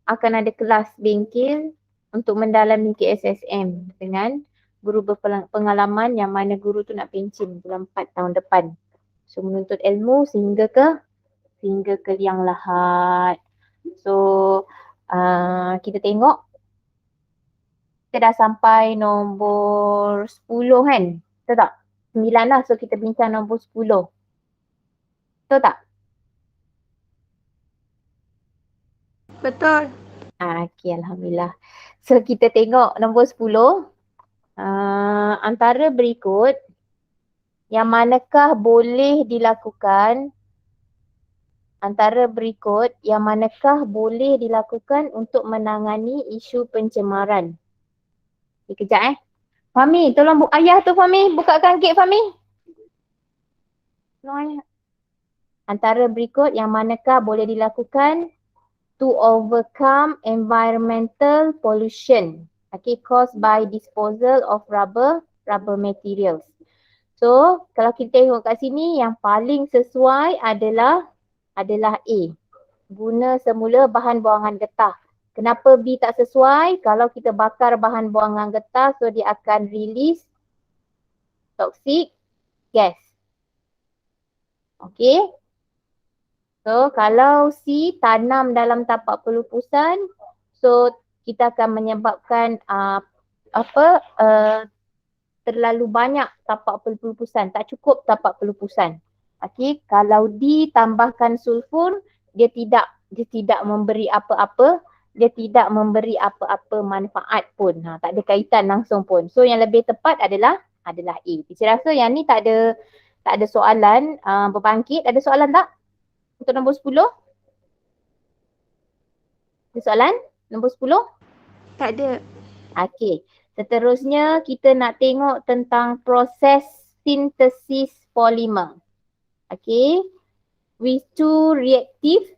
akan ada kelas bengkel untuk mendalami KSSM dengan guru berpengalaman yang mana guru tu nak pencen bulan 4 tahun depan. So menuntut ilmu sehingga ke liang lahat. So kita tengok kita dah sampai nombor 10 kan? Betul tak? 9 lah, so kita bincang nombor 10. Betul tak? Betul. Okay, Alhamdulillah. So kita tengok nombor 10. Antara berikut yang manakah boleh dilakukan untuk menangani isu pencemaran. Kejap Fahmi, tolong ayah tu Fahmi, bukakan gate Fahmi. Antara berikut yang manakah boleh dilakukan to overcome environmental pollution caused by disposal of rubber materials. So, kalau kita tengok kat sini yang paling sesuai adalah A. Guna semula bahan buangan getah. Kenapa B tak sesuai? Kalau kita bakar bahan buangan getah, so dia akan release toxic gas. Okay. So kalau C tanam dalam tapak pelupusan, so kita akan menyebabkan terlalu banyak tapak pelupusan, tak cukup tapak pelupusan. Okay. Kalau D tambahkan sulfur, dia tidak memberi apa-apa, manfaat pun. Tak ada kaitan langsung pun. So yang lebih tepat adalah A. Saya rasa yang ni tak ada soalan berbangkit. Ada soalan tak? Untuk nombor 10? Ada soalan? Nombor 10? Tak ada. Okay. Seterusnya kita nak tengok tentang proses sintesis polimer. Okay. With two reactive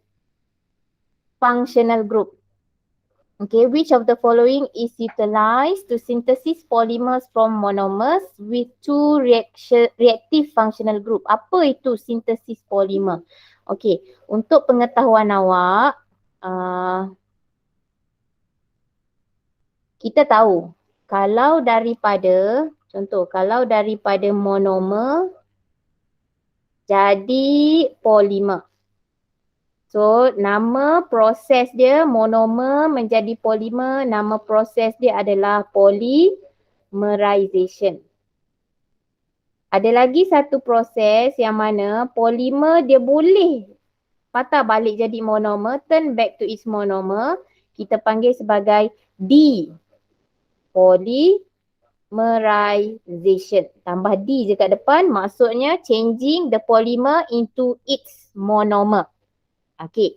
functional group. Okay, which of the following is utilized to synthesis polymers from monomers with two reactive functional group? Apa itu sintesis polimer? Okay, untuk pengetahuan awak, kita tahu kalau daripada monomer jadi polimer. So, nama proses dia monomer menjadi polimer, nama proses dia adalah polymerization. Ada lagi satu proses yang mana polimer dia boleh patah balik jadi monomer, turn back to its monomer. Kita panggil sebagai polymerization. Tambah D je kat depan, maksudnya changing the polymer into its monomer. Okay,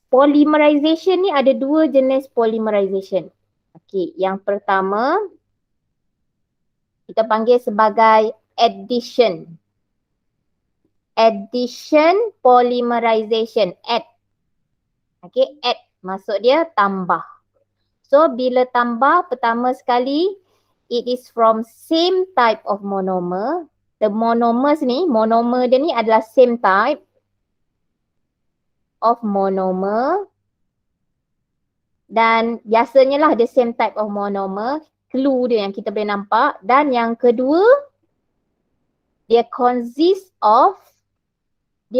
polymerization ni ada dua jenis polymerization. Okay, yang pertama kita panggil sebagai addition. Addition polymerization, add. Okay, add maksud dia tambah. So bila tambah pertama sekali, it is from same type of monomer. The monomer dia ni adalah same type of monomer, dan biasanya lah the same type of monomer, clue dia yang kita boleh nampak. Dan yang kedua, dia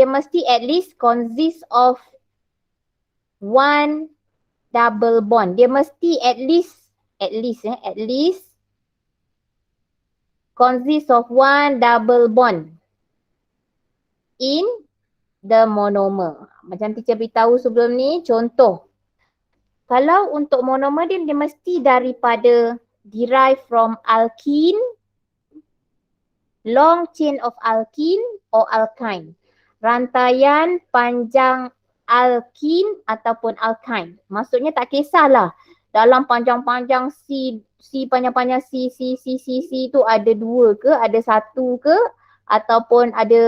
mesti at least consist of one double bond. Dia mesti at least consist of one double bond in the monomer. Macam teacher beritahu sebelum ni, contoh. Kalau untuk monomer dia mesti daripada derive from alkene, long chain of alkene or alkyne. Rantaian panjang alkene ataupun alkyne. Maksudnya tak kisahlah dalam panjang-panjang C panjang-panjang C tu ada 2 ke, ada 1 ke, ataupun ada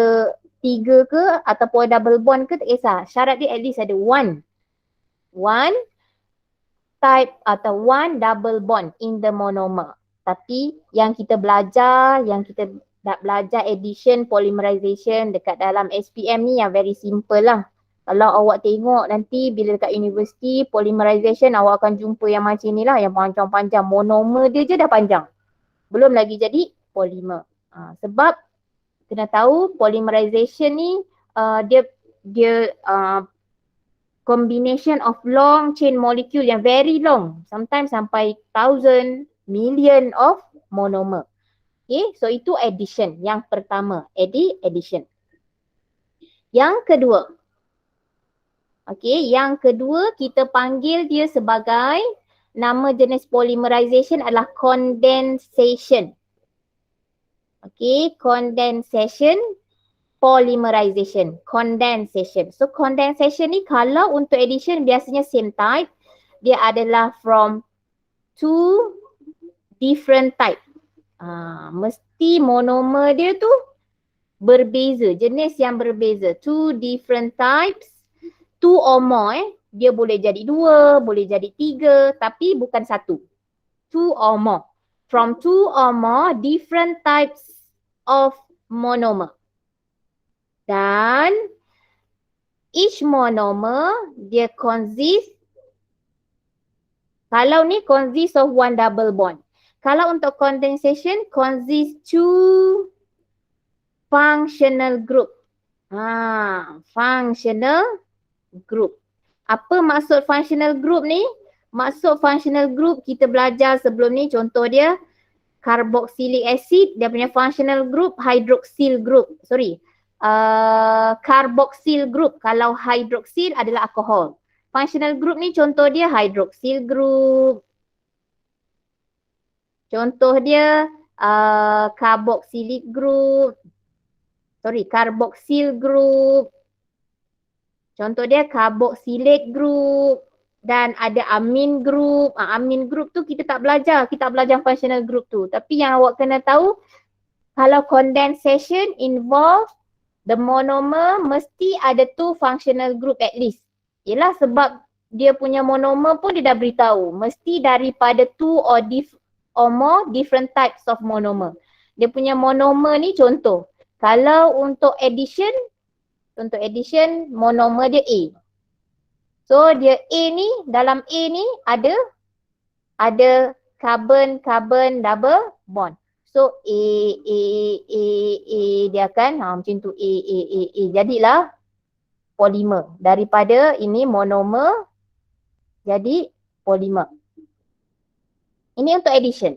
3 ke, ataupun double bond ke, tak kisah. Syarat dia at least ada one type atau one double bond in the monomer. Tapi yang kita belajar addition polymerization dekat dalam SPM ni yang very simple lah. Kalau awak tengok nanti bila dekat universiti polymerization awak akan jumpa yang macam ni lah, yang panjang-panjang. Monomer dia je dah panjang. Belum lagi jadi polimer. Sebab kena tahu polymerization ni dia combination of long chain molecule yang very long. Sometimes sampai thousand, million of monomer. Okay, so itu addition. Yang pertama, addition. Yang kedua, yang kedua kita panggil dia sebagai nama jenis polymerization adalah condensation. Condensation, polymerization, condensation. So condensation ni kalau untuk addition biasanya same type, dia adalah from two different type. Mesti monomer dia tu berbeza, jenis yang berbeza. Two different types, two or more dia boleh jadi dua, boleh jadi tiga, tapi bukan satu. Two or more. From two or more different types of monomer. Dan each monomer dia kalau ni consist of one double bond. Kalau untuk condensation consist two functional group. Functional group. Apa maksud functional group ni? Maksud functional group kita belajar sebelum ni, contoh dia carboxylic acid, dia punya functional group hydroxyl group. Carboxyl group. Kalau hydroxyl adalah alkohol. Functional group ni contoh dia hydroxyl group. Contoh dia carboxylic group. Carboxyl group. Contoh dia carboxylate group. Dan ada amin group. Amin group tu kita tak belajar. Kita belajar functional group tu. Tapi yang awak kena tahu, kalau condensation involve the monomer mesti ada two functional group at least. Yelah sebab dia punya monomer pun dia dah beritahu. Mesti daripada two or more different types of monomer. Dia punya monomer ni contoh. Kalau untuk addition monomer dia A. So dia A ni, dalam A ni ada carbon double bond. So A dia akan macam tu A. Jadilah polimer. Daripada ini monomer jadi polimer. Ini untuk addition.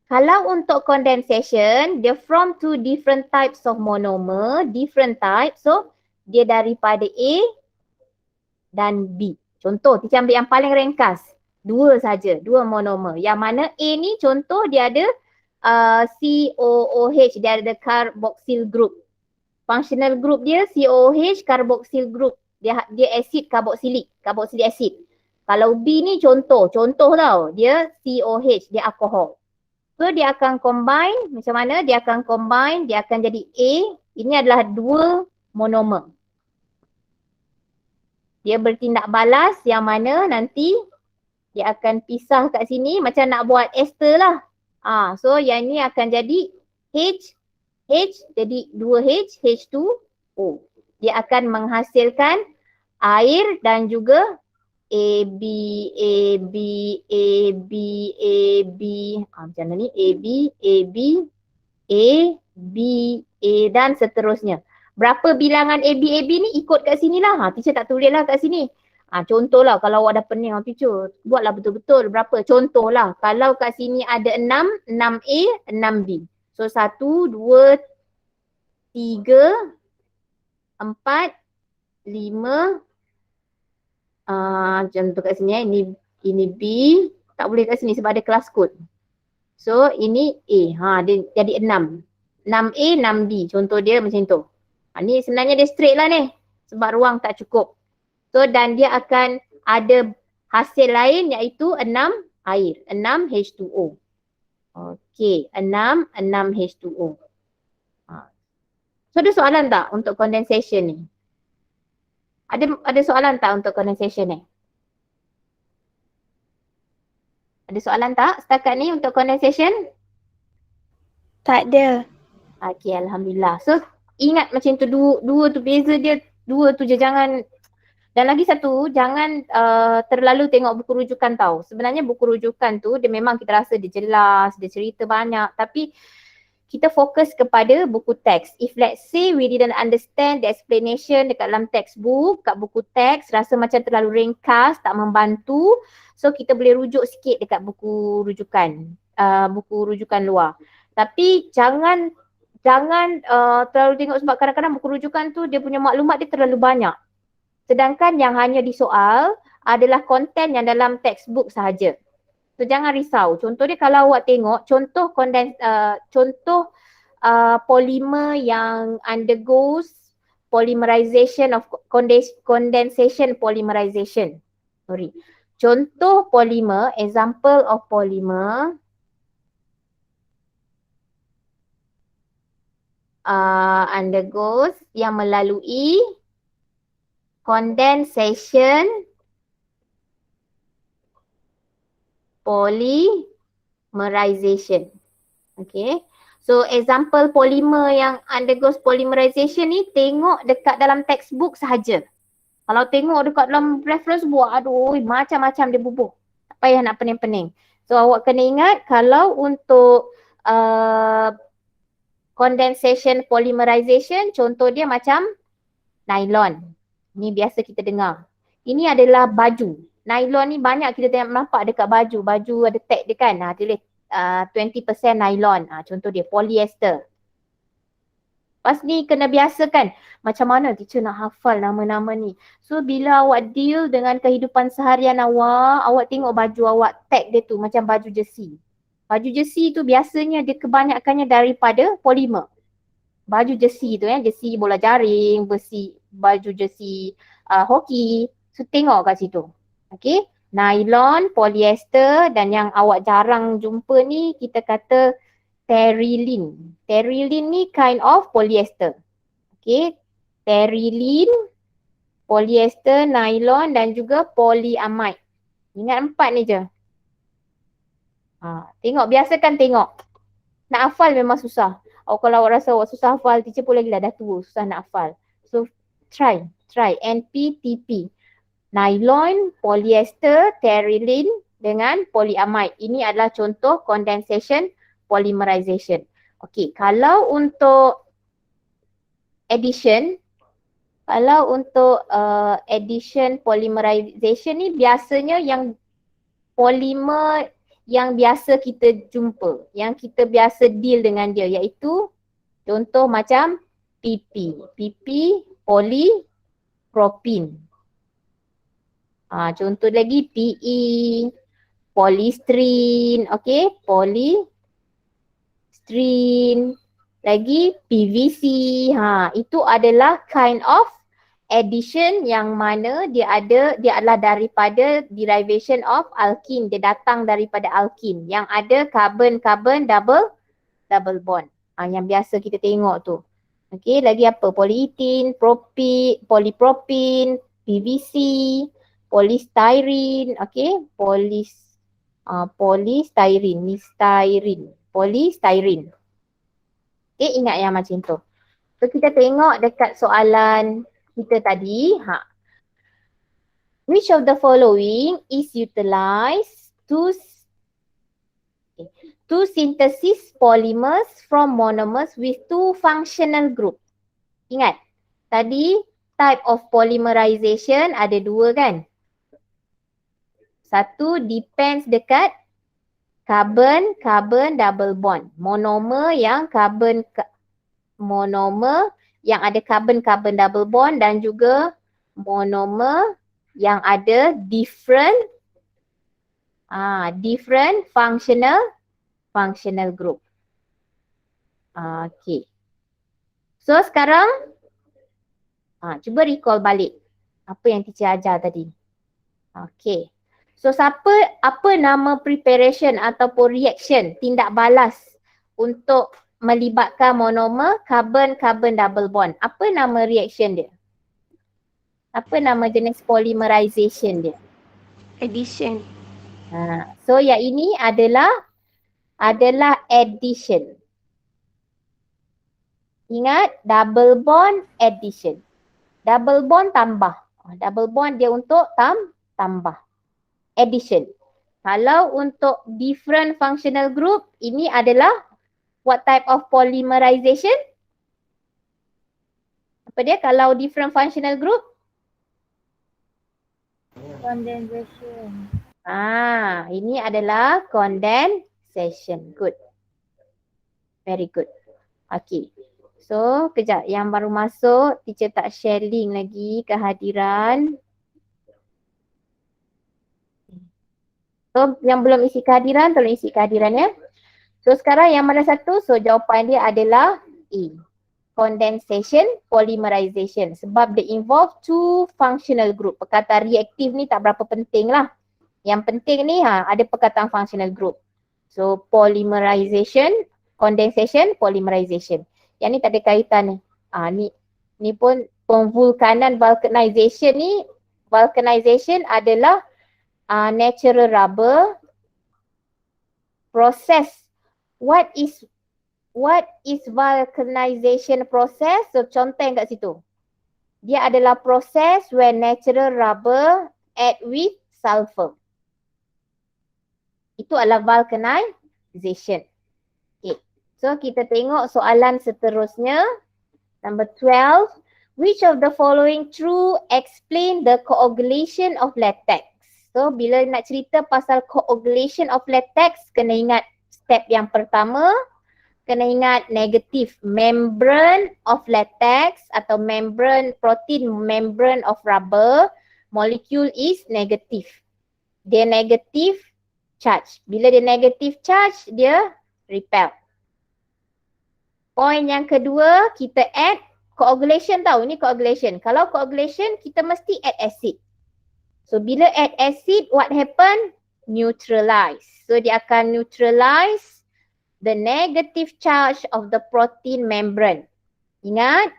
Kalau untuk condensation, dia from two different types of monomer, different types. So dia daripada A dan B. Contoh, kita ambil yang paling ringkas. Dua saja, dua monomer. Yang mana A ni contoh dia ada COOH, dia ada carboxyl group. Functional group dia COOH carboxyl group. Dia acid carboxylic acid. Kalau B ni contoh tau, dia COH, dia alkohol. So dia akan combine, macam mana? Dia akan combine, dia akan jadi A. Ini adalah dua monomer. Dia bertindak balas yang mana nanti dia akan pisah kat sini macam nak buat ester lah. So yang ni akan jadi H jadi 2H, H2O. Dia akan menghasilkan air dan juga AB. Macam mana ni? AB, A dan seterusnya. Berapa bilangan AB ni ikut kat sini lah. Teacher tak tulis lah kat sini. Contohlah kalau awak dah pening, teacher buatlah betul-betul berapa. Contohlah kalau kat sini ada 6, 6A, 6B. So 1, 2, 3, 4, 5. Macam tu kat sini ini B. Tak boleh kat sini sebab ada kelas kod. So ini A. Dia jadi 6. 6A, 6B. Contoh dia macam tu. Ni sebenarnya dia straight lah ni. Sebab ruang tak cukup. So dan dia akan ada hasil lain iaitu 6 air. 6 H2O. Okey. 6 H2O. So ada soalan tak untuk condensation ni? Ada soalan tak untuk condensation ni? Ada soalan tak setakat ni untuk condensation? Tak ada. Okey, alhamdulillah. So ingat macam tu dua tu beza dia, dua tu je, jangan Dan lagi satu, jangan terlalu tengok buku rujukan tau. Sebenarnya buku rujukan tu dia memang kita rasa dia jelas, dia cerita banyak, tapi kita fokus kepada buku teks. If let's say we didn't understand the explanation dekat dalam textbook, kat buku teks rasa macam terlalu ringkas, tak membantu, so kita boleh rujuk sikit dekat buku rujukan luar. Tapi jangan terlalu tengok, sebab kadang-kadang buku rujukan tu dia punya maklumat dia terlalu banyak. Sedangkan yang hanya disoal adalah konten yang dalam textbook sahaja. So jangan risau. Contoh dia kalau awak tengok contoh polymer yang undergoes polymerization of condensation polymerization. Contoh polymer, example of polymer undergoes yang melalui condensation polymerization. Okay. So example polymer yang undergoes polymerization ni tengok dekat dalam textbook sahaja. Kalau tengok dekat dalam reference book, aduh macam-macam dia bubuh. Tak payah nak pening-pening. So awak kena ingat kalau untuk condensation polymerization, contoh dia macam nylon. Ni biasa kita dengar. Ini adalah baju. Nylon ni banyak kita nampak dekat baju. Baju ada tag dia kan. Tulis 20% nylon. Contoh dia polyester. Pas ni kena biasakan macam mana teacher nak hafal nama-nama ni. So bila awak deal dengan kehidupan seharian awak tengok baju awak tag dia tu macam baju jersey. Baju jersey tu biasanya dia kebanyakannya daripada polimer. Baju jersey tu jersey bola jaring, baju jersey hoki. So tengok kat situ. Okay. Nylon, polyester dan yang awak jarang jumpa ni kita kata terylene. Terylene ni kind of polyester. Okay. Terylene, polyester, nylon dan juga polyamide. Ingat 4 ni je. Tengok, biasakan tengok. Nak hafal memang susah. Kalau awak rasa awak susah hafal, teacher pun lagi dah tua, susah nak hafal. So try. NPTP. Nylon, polyester, terylene dengan polyamide. Ini adalah contoh condensation polymerization. Okey, kalau untuk addition polymerization ni biasanya yang polimer yang biasa kita jumpa, yang kita biasa deal dengan dia, iaitu contoh macam PP polypropene. Contoh lagi PE, polystyrene, okay, polystyrene, lagi PVC. Itu adalah kind of addition yang mana dia adalah daripada derivation of alkene. Dia datang daripada alkene yang ada carbon-carbon double bond. Yang biasa kita tengok tu. Okay, lagi apa? Polyethylene, polypropene, PVC, polystyrene, okay, polystyrene. Okay, ingat yang macam tu. So kita tengok dekat soalan kita tadi, which of the following is utilized to synthesis polymers from monomers with two functional group? Ingat, tadi type of polymerization ada 2 kan? Satu depends dekat carbon double bond. Monomer yang ada carbon double bond dan juga monomer yang ada different functional group. Okay. So sekarang cuba recall balik apa yang teacher ajar tadi. Okay. So apa nama preparation ataupun reaction, tindak balas untuk melibatkan monomer carbon double bond? Apa nama reaction dia? Apa nama jenis polymerization dia? Addition. So yang ini adalah addition. Ingat, double bond addition. Double bond tambah. Double bond dia untuk tambah. Addition. Kalau untuk different functional group, ini adalah what type of polymerization? Apa dia kalau different functional group? Condensation. Ini adalah condensation. Good. Very good. Okay. So, kejap. Yang baru masuk, teacher tak share link lagi kehadiran. So, yang belum isi kehadiran, tolong isi kehadiran ya. So, sekarang yang mana satu? So, jawapan dia adalah E. Condensation, polymerization. Sebab dia involve two functional group. Perkataan reaktif ni tak berapa penting lah. Yang penting ni ada perkataan functional group. So, polymerization, condensation, polymerization. Yang ni tak ada kaitan ni. Ni pun pemvulkanan vulcanization ni. Vulcanization adalah natural rubber process. What is vulcanization process? So contoh yang kat situ. Dia adalah proses where natural rubber add with sulfur. Itu adalah vulcanization. Okay. So kita tengok soalan seterusnya. Number 12. Which of the following true explain the coagulation of latex? So bila nak cerita pasal coagulation of latex, kena ingat step yang pertama, kena ingat negatif membrane of latex atau membrane protein membrane of rubber molecule is negative. Dia negative charge. Bila dia negative charge, dia repel. Point yang kedua, kita add coagulation tahu ni coagulation. Kalau coagulation, kita mesti add acid. So bila add acid, what happen? Neutralize. So dia akan neutralize the negative charge of the protein membrane. Ingat,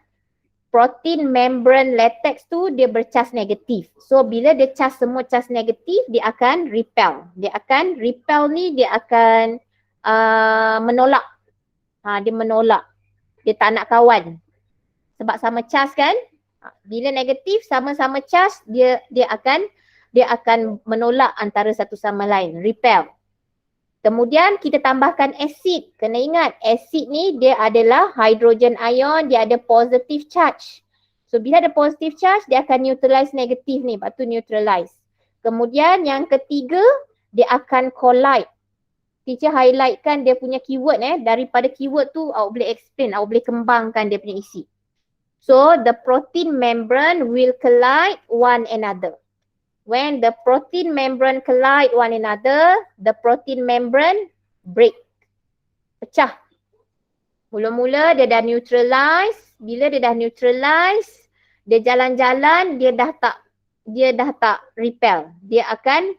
protein membrane latex tu dia bercas negatif. So bila dia cas semua cas negatif, dia akan repel. Dia akan repel ni dia akan menolak. Dia menolak. Dia tak nak kawan. Sebab sama cas kan? Bila negatif sama-sama cas, dia akan menolak antara satu sama lain, repel. Kemudian kita tambahkan asid. Kena ingat asid ni dia adalah hydrogen ion, dia ada positive charge. So bila ada positive charge, dia akan neutralize negatif ni, lepas tu neutralize. Kemudian yang ketiga, dia akan collide. Teacher highlightkan dia punya keyword daripada keyword tu awak boleh explain, awak boleh kembangkan dia punya isi. So the protein membrane will collide one another. When the protein membrane collide one another, the protein membrane break. Pecah. Mula-mula dia dah neutralize. Bila dia dah neutralize, dia jalan-jalan, dia dah tak repel. Dia akan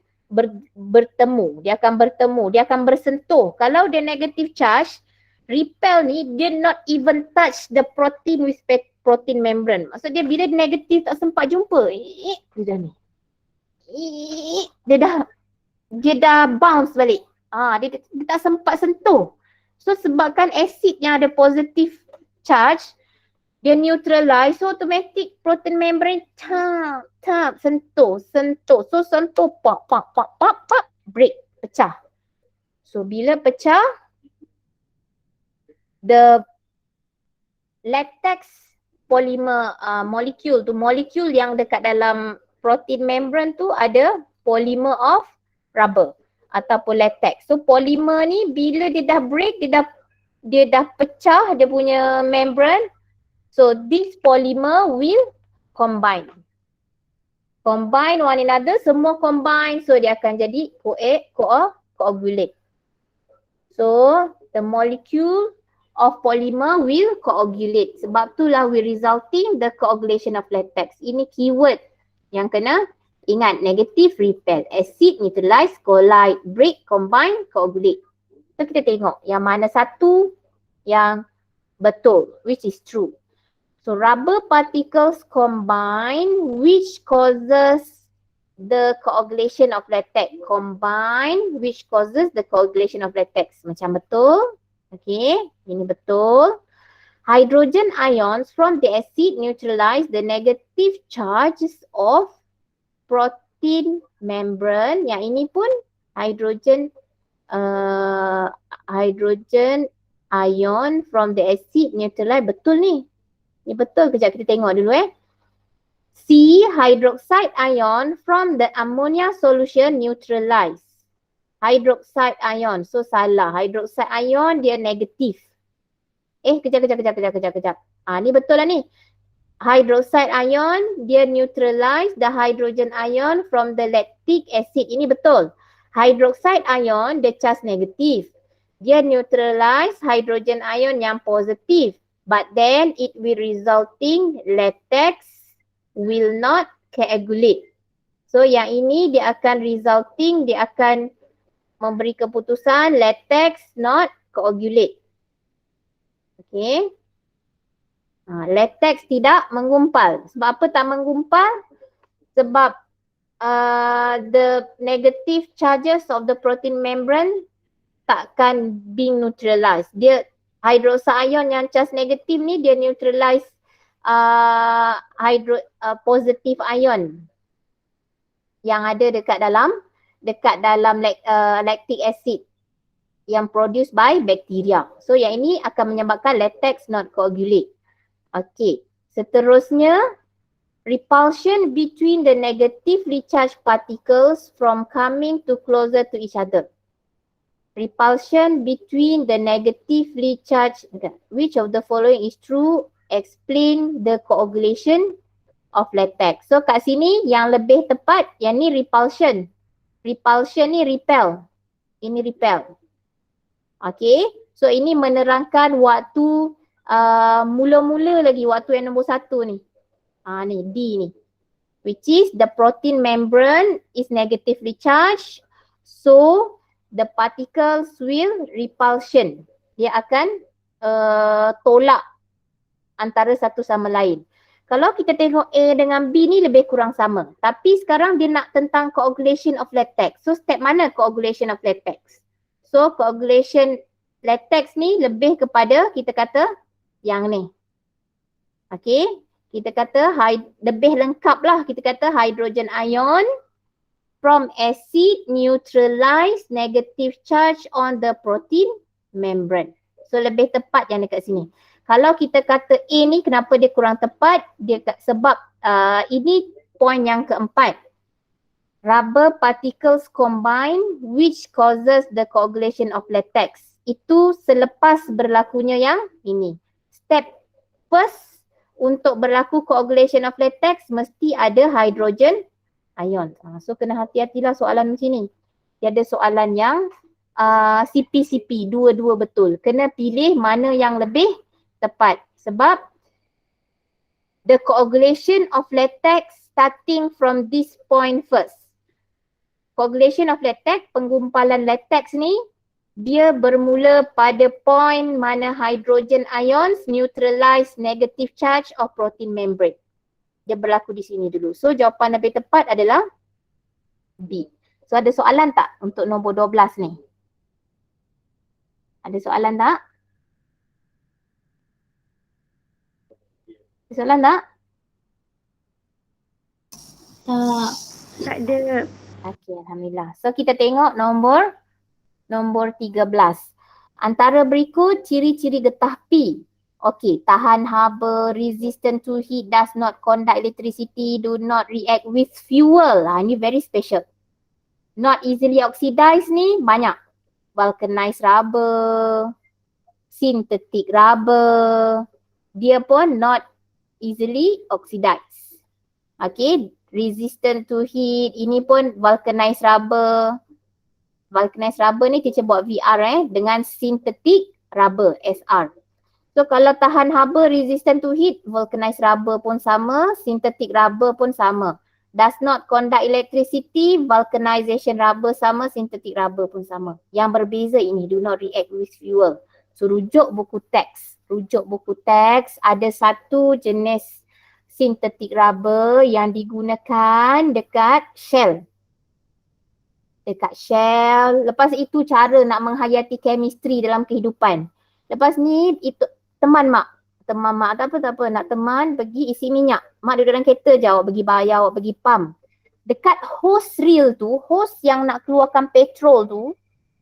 bertemu. Dia akan bersentuh. Kalau dia negative charge, repel ni dia not even touch the protein with protein membrane. Maksud dia bila negatif tak sempat jumpa. Dia dah ni. Dia dah bounce balik. Dia tak sempat sentuh. So sebabkan asid yang ada positive charge, dia neutralize, so automatic protein membrane sentuh. So sentuh pop, break, pecah. So bila pecah, the latex polymer molekul yang dekat dalam protein membrane tu ada polymer of rubber ataupun latex. So polymer ni bila dia dah break, dia dah pecah dia punya membrane. So this polymer will combine one another, semua combine, so dia akan jadi coagulate. So the molecule of polymer will coagulate. Sebab itulah we resulting the coagulation of latex. Ini keyword yang kena ingat. Negative, repel. Acid, neutralize, collide, break, combine, coagulate. So kita tengok yang mana satu yang betul, which is true. So rubber particles combine, which causes the coagulation of latex. Combine, which causes the coagulation of latex. Macam betul. Okay, ini betul. Hydrogen ions from the acid neutralize the negative charges of protein membrane. Yang ini pun hydrogen ion from the acid neutralize. Betul ni. Ni betul. Kejap kita tengok dulu C, hydroxide ion from the ammonia solution neutralize. Hydroxide ion. So salah. Hydroxide ion dia negatif. Kejap. Ni betul lah ni. Hydroxide ion dia neutralize the hydrogen ion from the lactic acid. Ini betul. Hydroxide ion dia charge negatif. Dia neutralize hydrogen ion yang positif. But then it will resulting latex will not coagulate. So yang ini dia akan resulting, dia akan memberi keputusan latex not coagulate. Okay. Latex tidak menggumpal. Sebab apa tak menggumpal? Sebab the negative charges of the protein membrane takkan being neutralized. Dia hydroxide ion yang charge negatif ni dia neutralize positive ion yang ada dekat dalam lactic acid yang produced by bacteria. So yang ini akan menyebabkan latex not coagulate. Okay. Seterusnya, repulsion between the negatively charged particles from coming to closer to each other. Repulsion between the negatively charged, which of the following is true? Explain the coagulation of latex. So kat sini yang lebih tepat, yang ni repulsion. Repulsion ni repel. Ini repel. Okay. So ini menerangkan waktu mula-mula lagi, waktu yang nombor 1 ni. Ni D ni. Which is the protein membrane is negatively charged. So the particles will repulsion. Dia akan tolak antara satu sama lain. Kalau kita tengok A dengan B ni lebih kurang sama. Tapi sekarang dia nak tentang coagulation of latex. So step mana coagulation of latex? So coagulation latex ni lebih kepada kita kata yang ni. Okay. Kita kata lebih lengkap lah. Kita kata hydrogen ion from acid neutralize negative charge on the protein membrane. So lebih tepat yang dekat sini. Kalau kita kata A ni kenapa dia kurang tepat? Dia sebab ini poin yang keempat. Rubber particles combine which causes the coagulation of latex. Itu selepas berlakunya yang ini. Step first untuk berlaku coagulation of latex mesti ada hydrogen ion. So kena hati-hatilah soalan macam ni. Dia ada soalan yang CP-CP, dua-dua betul. Kena pilih mana yang lebih tepat. Sebab the coagulation of latex starting from this point first. Coagulation of latex, penggumpalan latex ni, dia bermula pada point mana hydrogen ions neutralize negative charge of protein membrane. Dia berlaku di sini dulu. So jawapan lebih tepat adalah B. So ada soalan tak untuk nombor 12 ni? Ada soalan tak? Ada soalan tak? Tak ada. Okey, alhamdulillah. So kita tengok nombor 13. Antara berikut ciri-ciri getah P. Okey, tahan haba, resistant to heat, does not conduct electricity, do not react with fuel. Ni very special. Not easily oxidized ni banyak. Vulcanized rubber, synthetic rubber. Dia pun not easily oxidized. Okay, resistant to heat. Ini pun vulcanized rubber. Vulcanized rubber ni teacher buat VR dengan synthetic rubber SR. So kalau tahan haba, resistant to heat, vulcanized rubber pun sama, synthetic rubber pun sama. Does not conduct electricity, vulcanization rubber sama, synthetic rubber pun sama. Yang berbeza ini, do not react with fuel. So rujuk buku teks. Rujuk buku teks, ada satu jenis synthetic rubber yang digunakan dekat shell. Dekat shell. Lepas itu cara nak menghayati chemistry dalam kehidupan. Lepas ni itu teman mak. teman mak tak apa, nak teman pergi isi minyak. Mak duduk dalam kereta je, awak pergi bayar, awak pergi pump. Dekat hose reel tu, hose yang nak keluarkan petrol tu,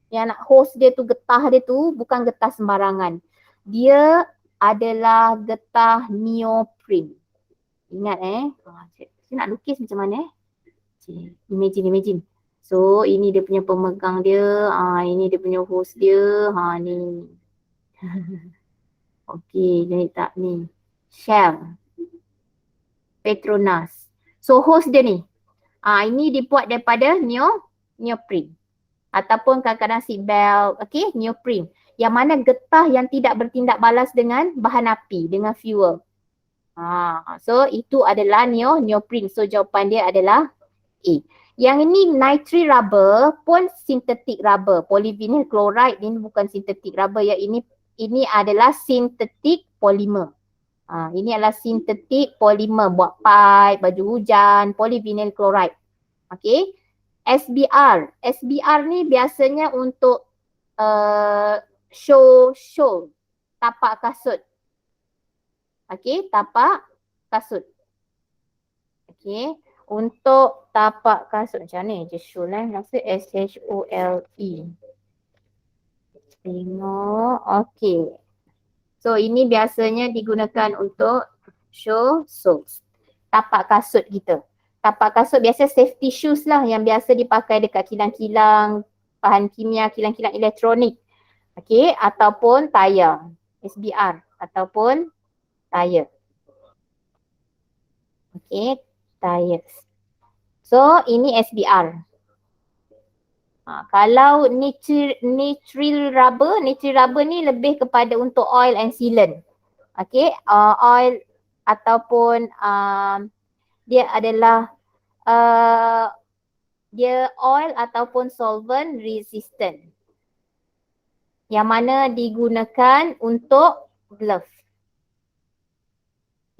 yang nak hose dia tu, getah dia tu bukan getah sembarangan. Dia adalah getah neoprene. Ingat saya nak lukis macam mana imagine. So ini dia punya pemegang dia, ini dia punya hose dia, ni. Okey, jadi tak ni. Shell. Petronas. So hose dia ni. Ini dibuat daripada neoprene. Ataupun kadang-kadang seat belt, neoprene. Yang mana getah yang tidak bertindak balas dengan bahan api, dengan fuel. So itu adalah neoprene. So jawapan dia adalah A. Yang ini nitril rubber pun synthetic rubber. Polyvinyl chloride ini bukan synthetic rubber ya. Ini adalah synthetic polymer. Ini adalah synthetic polymer buat pipe, baju hujan, polyvinyl chloride. Okay. SBR. SBR ni biasanya untuk show tapak kasut. Okay, tapak kasut. Okay. Untuk tapak kasut macam ni je show maksud SHOLE. Tengok, okay. So ini biasanya digunakan untuk show socks. Tapak kasut kita. Tapak kasut biasa safety shoes lah yang biasa dipakai dekat kilang-kilang bahan kimia, kilang-kilang elektronik. Okay, ataupun tayar, SBR ataupun tayar. Okay, tires. So ini SBR. Kalau nitril rubber ni lebih kepada untuk oil and sealant. Okay, oil ataupun dia adalah dia oil ataupun solvent resistant. Yang mana digunakan untuk glove.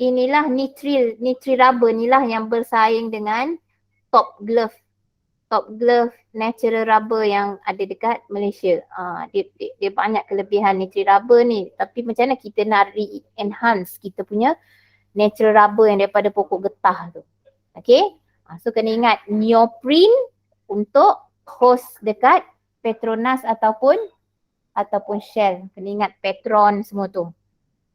Inilah nitril rubber inilah yang bersaing dengan top glove natural rubber yang ada dekat Malaysia. Dia banyak kelebihan nitril rubber ni, tapi macam mana kita nak re-enhance kita punya natural rubber yang daripada pokok getah tu. Okay, so kena ingat neoprene untuk hose dekat Petronas ataupun Shell. Kena ingat Petron semua tu.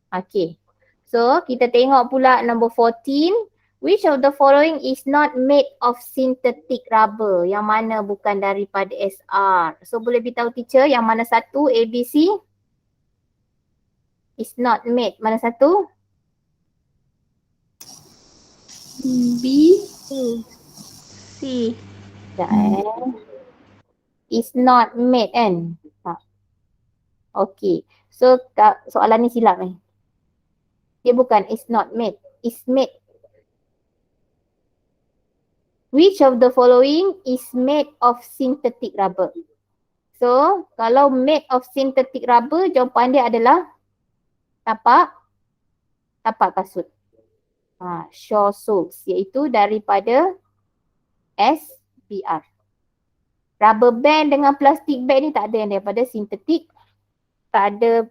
Okay, so kita tengok pula number 14. Which of the following is not made of synthetic rubber? Yang mana bukan daripada SR? So boleh beritahu teacher yang mana satu A, B, C? Is not made. Mana satu? B. C. Sekejap Is not made kan? Okay. So soalan ni silap Dia bukan is not made. Is made. Which of the following is made of synthetic rubber? So, kalau made of synthetic rubber, jawapan dia adalah tapak kasut. Shore soles, iaitu daripada SBR. Rubber band dengan plastic bag ni tak ada yang daripada sintetik. Tak ada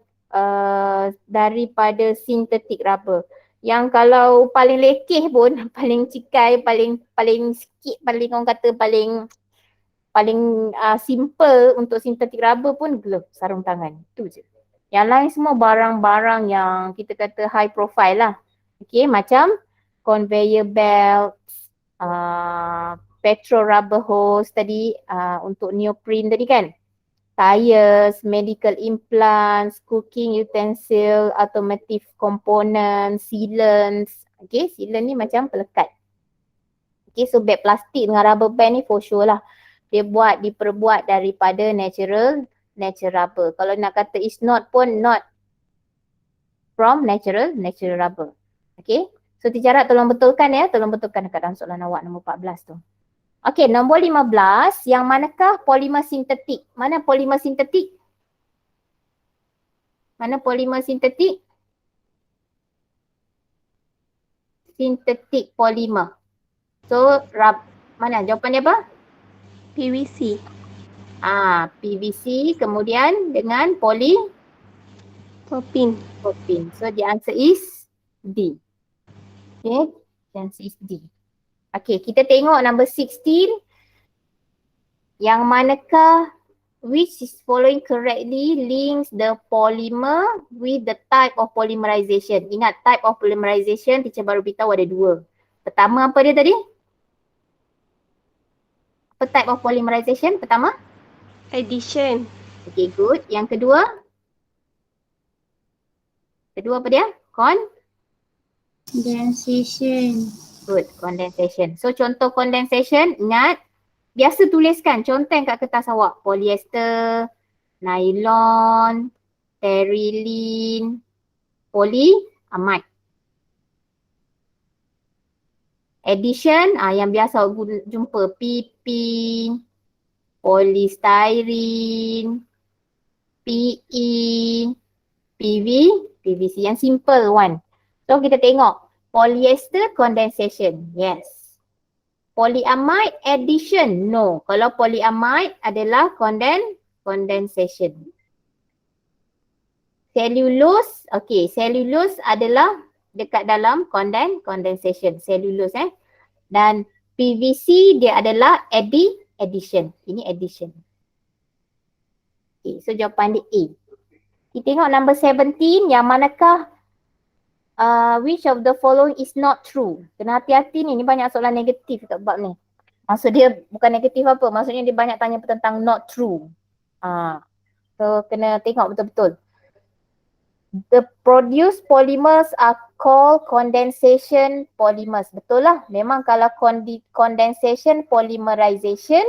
daripada synthetic rubber. Yang kalau paling lekeh pun, paling cikai, paling sikit, paling orang kata paling simple untuk synthetic rubber pun glove, sarung tangan. Itu je. Yang lain semua barang-barang yang kita kata high profile lah. Okay, macam conveyor belt, petrol rubber hose tadi, untuk neoprene tadi kan. Tires, medical implants, cooking utensil, automotive components, sealants. Okay, sealant ni macam pelekat. Okay, so bag plastik dengan rubber band ni for sure lah. Dia diperbuat daripada natural rubber. Kalau nak kata is not pun not from natural rubber. Okay, so teacher harap tolong betulkan dekat dalam soalan awak nombor 14 tu. Okey, nombor 15, yang manakah polimer sintetik? Mana polimer sintetik? Mana polimer sintetik? Sintetik polimer. So, mana jawapan dia apa? PVC. PVC kemudian dengan Popin. Popin. So the answer is D. Okay, the answer is D. Okay, kita tengok number 16. Yang manakah which is following correctly links the polymer with the type of polymerization. Ingat type of polymerization teacher baru beritahu ada dua. Pertama apa dia tadi? Apa type of polymerization? Pertama? Addition. Okay, good. Yang kedua? Kedua apa dia? Condensation. Good, condensation. So contoh condensation, ingat biasa tuliskan, conteng kat kertas awak. Polyester, nylon, terylene, polyamide. Addition, yang biasa awak jumpa PP, polystyrene, PE, PVC, yang simple one. So kita tengok, polyester condensation, yes. Polyamide addition, no. Kalau polyamide adalah condensation. Cellulose, okay, cellulose adalah dekat dalam condensation, cellulose Dan PVC dia adalah addition. Ini addition. Okay, so jawapan dia A. Kita tengok number 17, yang manakah which of the following is not true? Kena hati-hati ni banyak soalan negatif kat bab ni. Maksud dia bukan negatif apa, maksudnya dia banyak tanya tentang not true. So kena tengok betul-betul. The produced polymers are called condensation polymers. Betul lah, memang kalau condensation polymerization,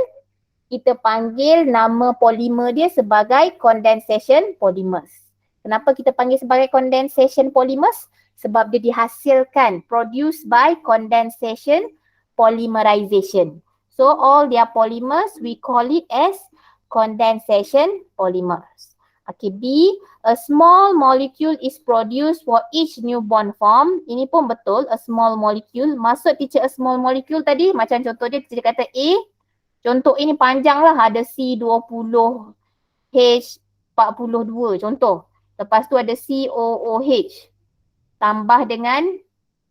kita panggil nama polimer dia sebagai condensation polymers. Kenapa kita panggil sebagai condensation polymers? Sebab dia dihasilkan, produced by condensation polymerization. So all their polymers, we call it as condensation polymers. Okay, B, a small molecule is produced for each new bond form. Ini pun betul, a small molecule. Maksud teacher a small molecule tadi, macam contoh dia, teacher kata A. Contoh ini panjang lah, ada C20, H42 contoh. Lepas tu ada COOH. Tambah dengan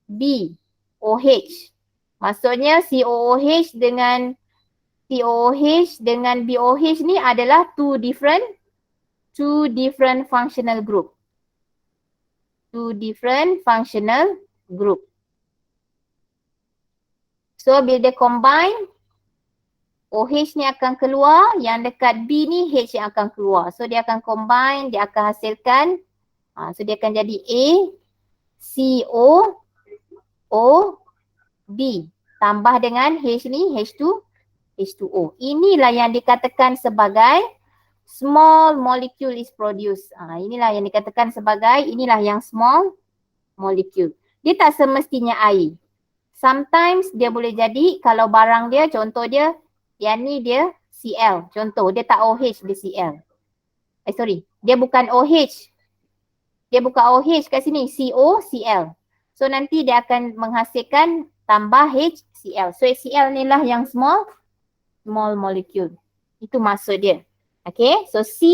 BOH. Maksudnya COOH dengan BOH ni adalah two different functional group. Two different functional group. So bila dia combine, OH ni akan keluar, yang dekat B ni H yang akan keluar. So dia akan combine, dia akan hasilkan, so dia akan jadi A, CO, O, B. Tambah dengan H ni, H2O. Inilah yang dikatakan sebagai small molecule is produced. Inilah yang dikatakan sebagai, inilah yang small molecule. Dia tak semestinya air. Sometimes dia boleh jadi, kalau barang dia, contoh dia, yang ni dia Cl. Contoh, dia tak OH, dia Cl. Dia bukan OH. Dia bukan OH kat sini, CO, Cl. So nanti dia akan menghasilkan tambah HCl. So HCl ni lah yang small molecule. Itu maksud dia. Okay, so C,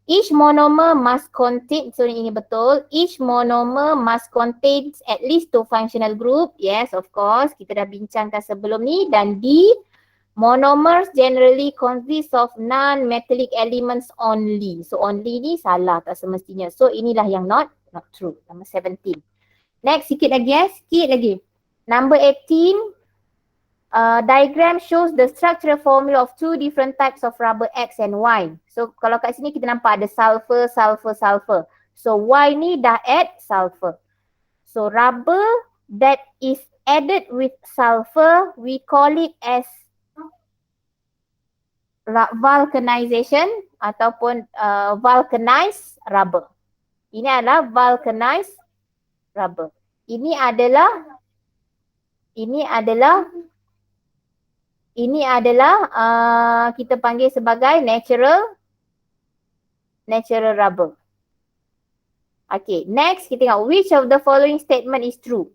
each monomer must contain, so ini betul, each monomer must contain at least two functional group. Yes, of course, kita dah bincangkan sebelum ni. Dan D, monomers generally consist of non-metallic elements only. So only ni salah, tak semestinya. So inilah yang not true. Number 17. Next, sikit lagi. Number 18. Diagram shows the structural formula of two different types of rubber X and Y. So kalau kat sini kita nampak ada sulfur. So Y ni dah add sulfur. So rubber that is added with sulfur, we call it as vulcanization ataupun vulcanized rubber. Ini adalah vulcanized rubber. Ini adalah kita panggil sebagai natural rubber. Okay, next kita tengok which of the following statement is true.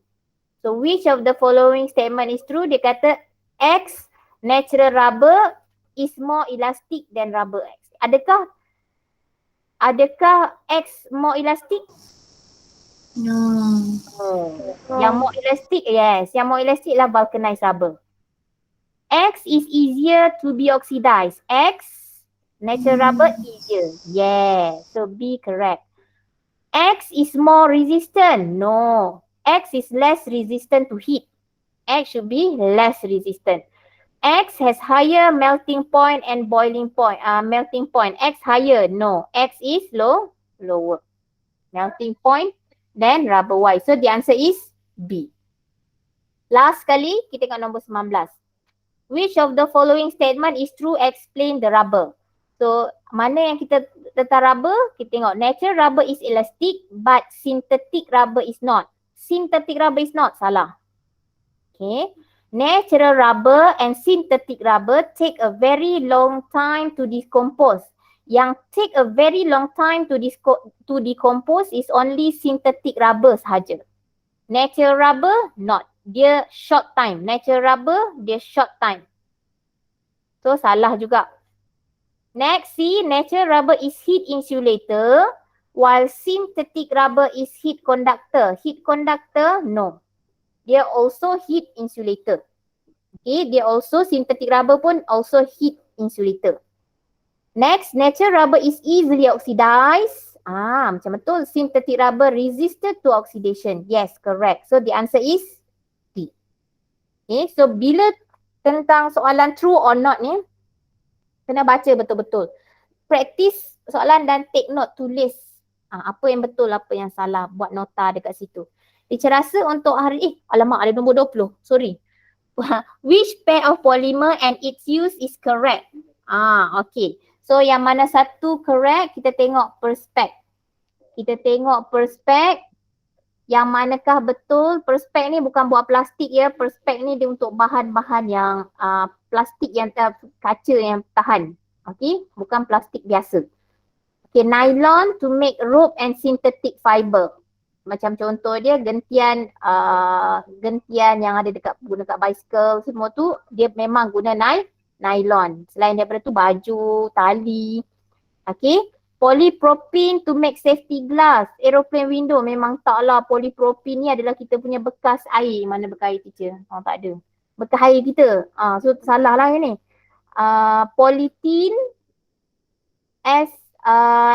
So which of the following statement is true? Dia kata X natural rubber is more elastic than rubber X. adakah X more elastic? No. Yang more elastic, yes. Yang more elastic lah vulcanized rubber. X is easier to be oxidized. X, natural rubber easier. Yes. So B correct. X is more resistant. No. X is less resistant to heat. X should be less resistant. X has higher melting point and boiling point. Melting point. X higher. No. X is lower. Melting point then rubber white. So the answer is B. Last sekali, kita tengok nombor 19. Which of the following statement is true? Explain the rubber. So, mana yang kita tentang rubber? Kita tengok natural rubber is elastic but synthetic rubber is not. Synthetic rubber is not. Salah. Okay. Natural rubber and synthetic rubber take a very long time to decompose. Yang take a very long time to decompose is only synthetic rubber sahaja. Natural rubber, not. Dia short time. Natural rubber, dia short time. So, salah juga. Next, C, natural rubber is heat insulator while synthetic rubber is heat conductor. Heat conductor, no. Dia also heat insulator. Okay, dia also synthetic rubber pun also heat insulator. Next, natural rubber is easily oxidized. Macam betul. Synthetic rubber resistant to oxidation. Yes, correct. So the answer is D. Okay, so bila tentang soalan true or not ni, kena baca betul-betul. Practice soalan dan take note, tulis apa yang betul, apa yang salah. Buat nota dekat situ. Teacher rasa untuk hari, alamak ada nombor 20. Sorry. Which pair of polymer and its use is correct? Okay. So yang mana satu correct, kita tengok perspek. Kita tengok perspek. Yang manakah betul? Perspek ni bukan buat plastik ya. Perspek ni dia untuk bahan-bahan yang plastik yang kaca yang tahan. Okay, bukan plastik biasa. Okay, nylon to make rope and synthetic fiber. Macam contoh dia gentian yang ada guna kat bicycle semua tu dia memang guna nylon. Selain daripada tu baju, tali. Okay. Polypropylene to make safety glass. Aeroplane window memang taklah. Polypropylene ni adalah kita punya bekas air. Mana bekas air teacher? Tak ada. Bekas air kita. So salah lah ni. Polythene as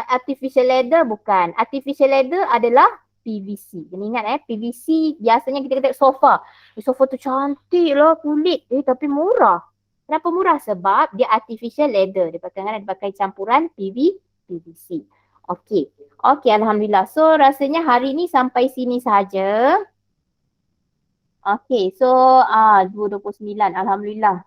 artificial leather bukan. Artificial leather adalah PVC. Kena ingat PVC biasanya kita kata sofa. Sofa tu cantik lah kulit. Tapi murah. Kenapa murah? Sebab dia artificial leather. Dia pakai campuran PVC. Okey. Okey, alhamdulillah. So rasanya hari ni sampai sini saja. Okey, so 2:29. Alhamdulillah.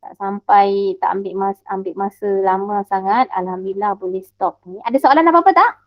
Tak ambil masa lama sangat. Alhamdulillah boleh stop ni. Ada soalan apa-apa tak?